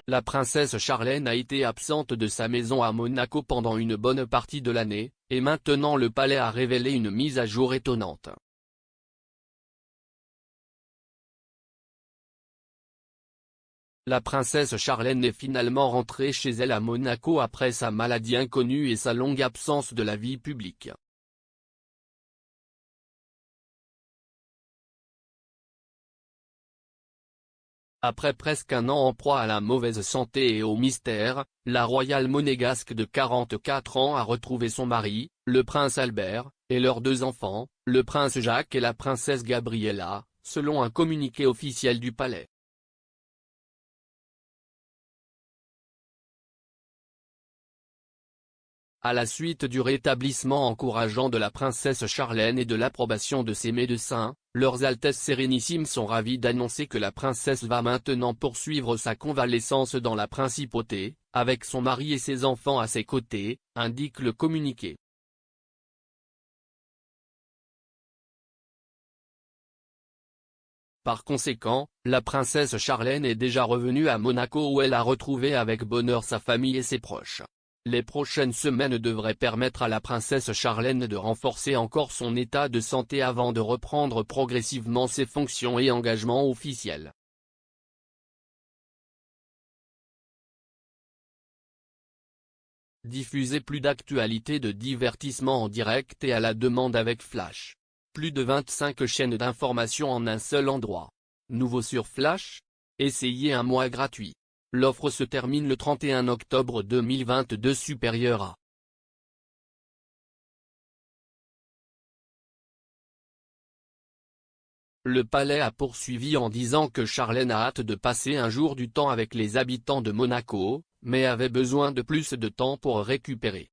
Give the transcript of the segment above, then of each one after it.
La princesse Charlène a été absente de sa maison à Monaco pendant une bonne partie de l'année, et maintenant le palais a révélé une mise à jour étonnante. La princesse Charlène est finalement rentrée chez elle à Monaco après sa maladie inconnue et sa longue absence de la vie publique. Après presque un an en proie à la mauvaise santé et au mystère, la royale monégasque de 44 ans a retrouvé son mari, le prince Albert, et leurs 2 enfants, le prince Jacques et la princesse Gabriella, selon un communiqué officiel du palais. À la suite du rétablissement encourageant de la princesse Charlène et de l'approbation de ses médecins, leurs Altesses Sérénissimes sont ravis d'annoncer que la princesse va maintenant poursuivre sa convalescence dans la principauté, avec son mari et ses enfants à ses côtés, indique le communiqué. Par conséquent, la princesse Charlène est déjà revenue à Monaco où elle a retrouvé avec bonheur sa famille et ses proches. Les prochaines semaines devraient permettre à la princesse Charlène de renforcer encore son état de santé avant de reprendre progressivement ses fonctions et engagements officiels. Diffuser plus d'actualités de divertissement en direct et à la demande avec Flash. Plus de 25 chaînes d'information en un seul endroit. Nouveau sur Flash? Essayez un mois gratuit. L'offre se termine le 31 octobre 2022 supérieure à Le palais a poursuivi en disant que Charlène a hâte de passer un jour du temps avec les habitants de Monaco, mais avait besoin de plus de temps pour récupérer.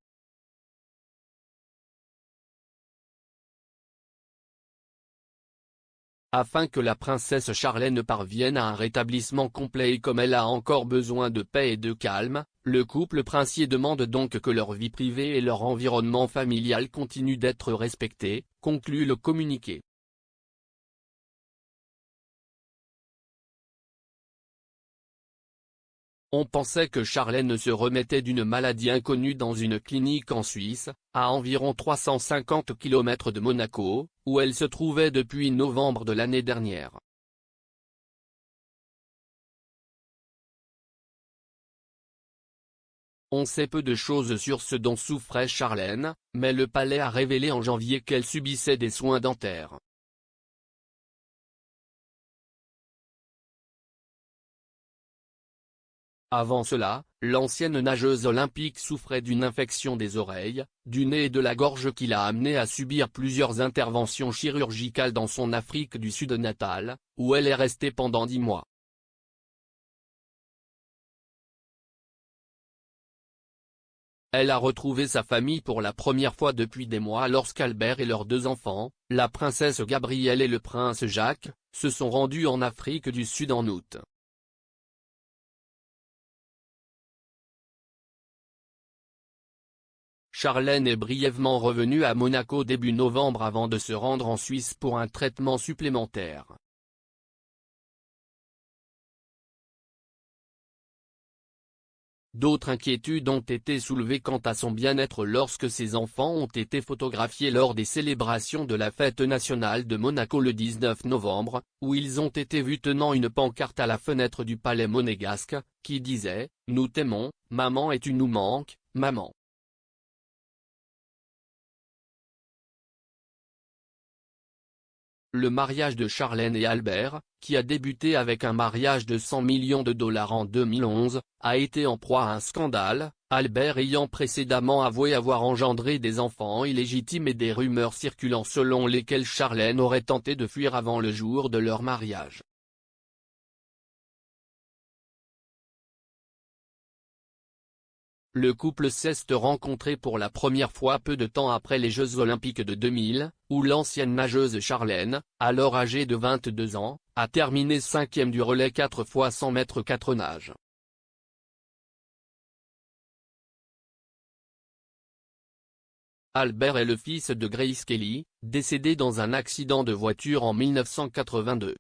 Afin que la princesse Charlène parvienne à un rétablissement complet et comme elle a encore besoin de paix et de calme, le couple princier demande donc que leur vie privée et leur environnement familial continuent d'être respectés, conclut le communiqué. On pensait que Charlène se remettait d'une maladie inconnue dans une clinique en Suisse, à environ 350 km de Monaco, où elle se trouvait depuis novembre de l'année dernière. On sait peu de choses sur ce dont souffrait Charlène, mais le palais a révélé en janvier qu'elle subissait des soins dentaires. Avant cela, l'ancienne nageuse olympique souffrait d'une infection des oreilles, du nez et de la gorge qui l'a amenée à subir plusieurs interventions chirurgicales dans son Afrique du Sud natale, où elle est restée pendant 10 mois. Elle a retrouvé sa famille pour la première fois depuis des mois lorsqu'Albert et leurs 2 enfants, la princesse Gabrielle et le prince Jacques, se sont rendus en Afrique du Sud en août. Charlène est brièvement revenue à Monaco début novembre avant de se rendre en Suisse pour un traitement supplémentaire. D'autres inquiétudes ont été soulevées quant à son bien-être lorsque ses enfants ont été photographiés lors des célébrations de la fête nationale de Monaco le 19 novembre, où ils ont été vus tenant une pancarte à la fenêtre du palais monégasque, qui disait « Nous t'aimons, maman et tu nous manques, maman ». Le mariage de Charlène et Albert, qui a débuté avec un mariage de 100 millions de dollars en 2011, a été en proie à un scandale, Albert ayant précédemment avoué avoir engendré des enfants illégitimes et des rumeurs circulant selon lesquelles Charlène aurait tenté de fuir avant le jour de leur mariage. Le couple s'est rencontré pour la première fois peu de temps après les Jeux Olympiques de 2000, où l'ancienne nageuse Charlène, alors âgée de 22 ans, a terminé 5e du relais 4 x 100 mètres 4 nages. Albert est le fils de Grace Kelly, décédée dans un accident de voiture en 1982.